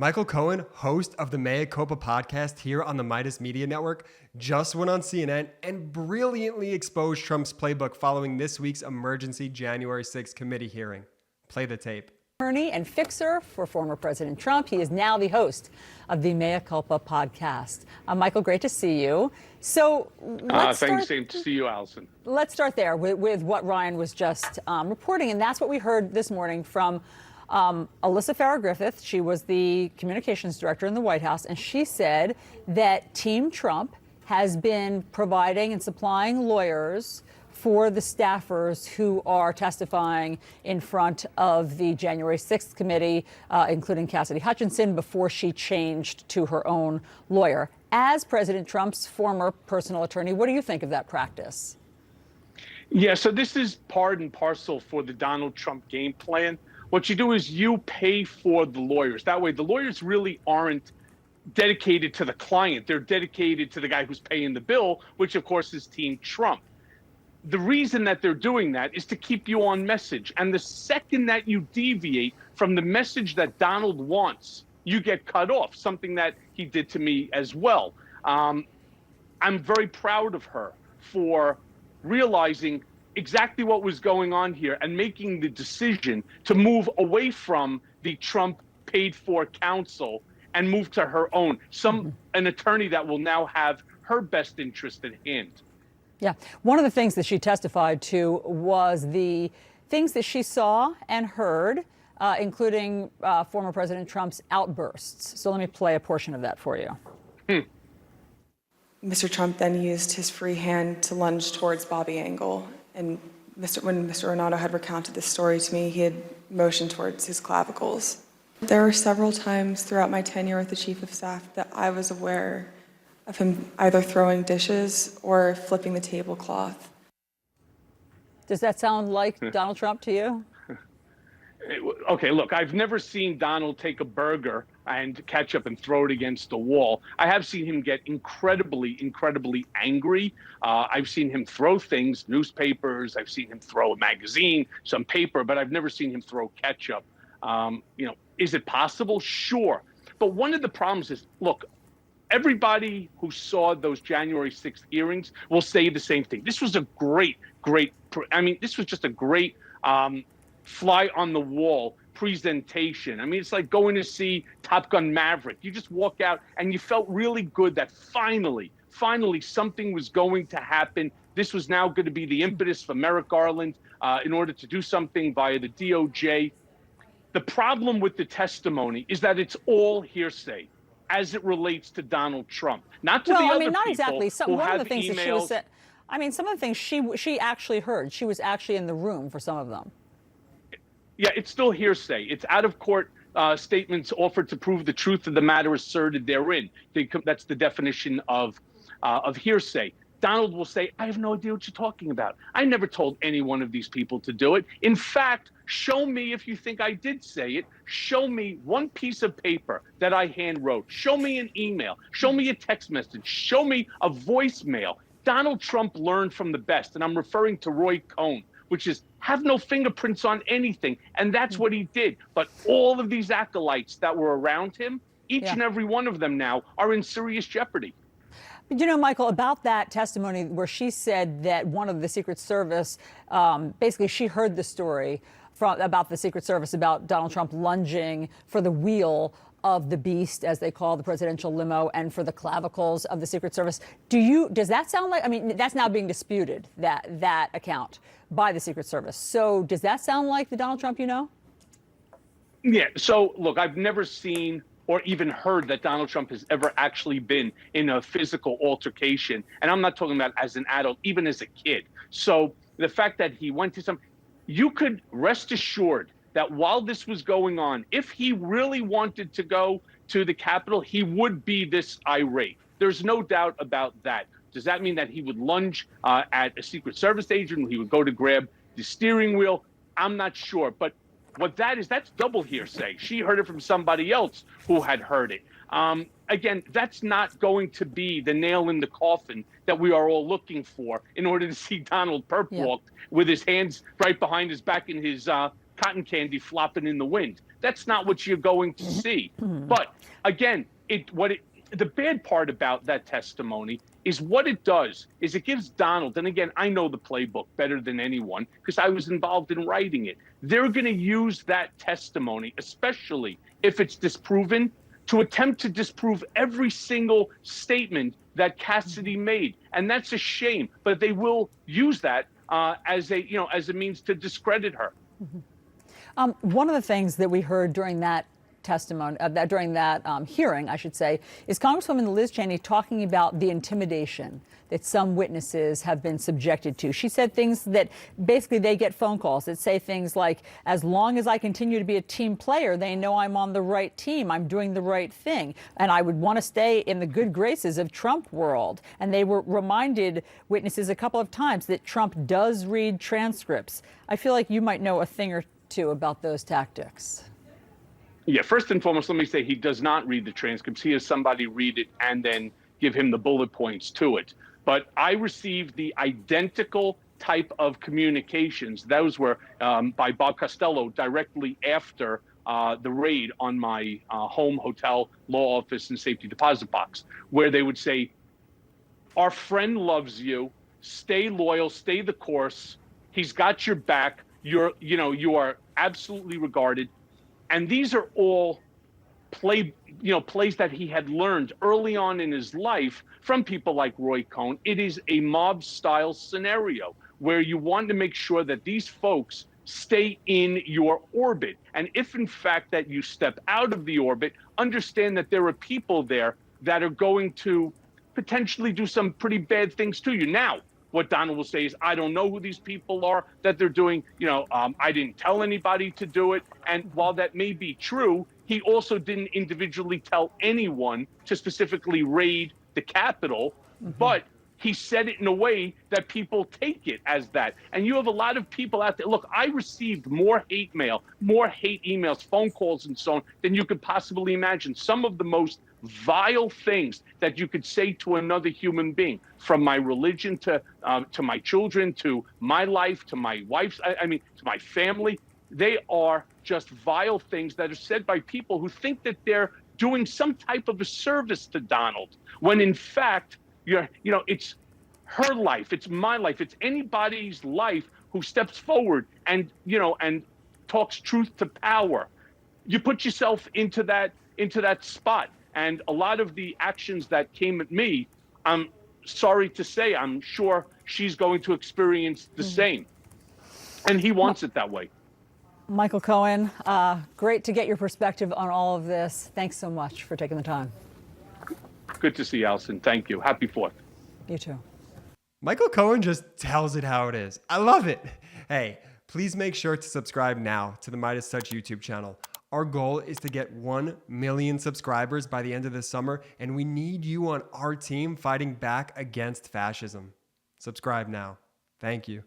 Michael Cohen, host of the Mea Culpa podcast here on the Midas Media Network, just went on CNN and brilliantly exposed Trump's playbook following this week's emergency January 6th committee hearing. Play the tape. Attorney and fixer for former President Trump. He is now the host of the Mea Culpa podcast. Michael, great to see you. So thanks, same to see you, Allison. Let's start there with what Ryan was just reporting, and that's what we heard this morning from Alyssa Farah-Griffith. She was the communications director in the White House, and she said that Team Trump has been providing and supplying lawyers for the staffers who are testifying in front of the January 6th committee, including Cassidy Hutchinson, before she changed to her own lawyer. As President Trump's former personal attorney, what do you think of that practice? Yeah, so this is part and parcel for the Donald Trump game plan. What you do is you pay for the lawyers. That way, the lawyers really aren't dedicated to the client. They're dedicated to the guy who's paying the bill, which, of course, is Team Trump. The reason that they're doing that is to keep you on message. And the second that you deviate from the message that Donald wants, you get cut off, something that he did to me as well. I'm very proud of her for realizing exactly what was going on here and making the decision to move away from the Trump paid for counsel and move to her own, an attorney that will now have her best interest at hand. Yeah. One of the things that she testified to was the things that she saw and heard, including former President Trump's outbursts. So let me play a portion of that for you. Mr. Trump then used his free hand to lunge towards Bobby Engel. And when Mr. Renato had recounted this story to me, he had motioned towards his clavicles. There were several times throughout my tenure with the Chief of Staff that I was aware of him either throwing dishes or flipping the tablecloth. Does that sound like Donald Trump to you? Okay, look, I've never seen Donald take a burger and ketchup and throw it against the wall. I have seen him get incredibly angry. I've seen him throw things, newspapers. I've seen him throw a magazine, some paper, but I've never seen him throw ketchup. Is it possible? Sure. But one of the problems is, look, everybody who saw those January 6th hearings will say the same thing. This was a this was just a great fly on the wall presentation. I mean, it's like going to see Top Gun Maverick. You just walk out and you felt really good that finally something was going to happen. This was now going to be the impetus for Merrick Garland in order to do something via the DOJ. The problem with the testimony is that it's all hearsay as it relates to Donald Trump, not to the other people. Not exactly. One of the things that she was saying. I mean, some of the things she actually heard. She was actually in the room for some of them. Yeah, it's still hearsay. It's out of court statements offered to prove the truth of the matter asserted therein. That's the definition of hearsay. Donald will say, I have no idea what you're talking about. I never told any one of these people to do it. In fact, show me, if you think I did say it, show me one piece of paper that I hand wrote. Show me an email. Show me a text message. Show me a voicemail. Donald Trump learned from the best, and I'm referring to Roy Cohn, which is have no fingerprints on anything. And that's what he did. But all of these acolytes that were around him, each and every one of them now are in serious jeopardy. You know, Michael, about that testimony where she said that one of the Secret Service, basically she heard the story about the Secret Service, about Donald Trump lunging for the wheel of the beast, as they call the presidential limo, and for the clavicles of the Secret Service. Does that sound like, I mean, that's now being disputed, that account by the Secret Service. So does that sound like the Donald Trump you know? Yeah, so look, I've never seen or even heard that Donald Trump has ever actually been in a physical altercation. And I'm not talking about as an adult, even as a kid. So the fact that he went to you could rest assured that while this was going on, if he really wanted to go to the Capitol, he would be this irate. There's no doubt about that. Does that mean that he would lunge at a Secret Service agent? He would go to grab the steering wheel? I'm not sure. But what that is, that's double hearsay. She heard it from somebody else who had heard it. Again, that's not going to be the nail in the coffin that we are all looking for in order to see Donald Perp walk with his hands right behind his back and his cotton candy flopping in the wind. That's not what you're going to see. But again, the bad part about that testimony is what it does is it gives Donald, and again, I know the playbook better than anyone because I was involved in writing it. They're going to use that testimony, especially if it's disproven, to attempt to disprove every single statement that Cassidy made. And that's a shame, but they will use that as a means to discredit her. One of the things that we heard during that testimony, during that hearing, I should say, is Congresswoman Liz Cheney talking about the intimidation that some witnesses have been subjected to. She said things that basically they get phone calls that say things like, as long as I continue to be a team player, they know I'm on the right team, I'm doing the right thing, and I would want to stay in the good graces of Trump world. And they were reminded witnesses a couple of times that Trump does read transcripts. I feel like you might know a thing or two about those tactics. Yeah, first and foremost, let me say he does not read the transcripts. He has somebody read it and then give him the bullet points to it. But I received the identical type of communications. Those were by Bob Costello directly after the raid on my home, hotel, law office, and safety deposit box, where they would say, our friend loves you, stay loyal, stay the course, he's got your back, you are absolutely regarded. And these are all plays that he had learned early on in his life from people like Roy Cohn. It is a mob style scenario where you want to make sure that these folks stay in your orbit. And if in fact that you step out of the orbit, understand that there are people there that are going to potentially do some pretty bad things to you. Now, what Donald will say is, I don't know who these people are that they're doing. I didn't tell anybody to do it. And while that may be true, he also didn't individually tell anyone to specifically raid the Capitol. But he said it in a way that people take it as that. And you have a lot of people out there. Look, I received more hate mail, more hate emails, phone calls, and so on than you could possibly imagine. Some of the most vile things that you could say to another human being, from my religion to my children, to my life, to my wife's, to my family. They are just vile things that are said by people who think that they're doing some type of a service to Donald, when in fact, it's her life, it's my life, it's anybody's life who steps forward and talks truth to power. You put yourself into that spot. And a lot of the actions that came at me, I'm sorry to say, I'm sure she's going to experience the same. And he wants it that way. Michael Cohen, great to get your perspective on all of this. Thanks so much for taking the time. Good to see you, Allison. Thank you. Happy 4th. You too. Michael Cohen just tells it how it is. I love it. Hey, please make sure to subscribe now to the MeidasTouch YouTube channel. Our goal is to get 1 million subscribers by the end of this summer, and we need you on our team fighting back against fascism. Subscribe now. Thank you.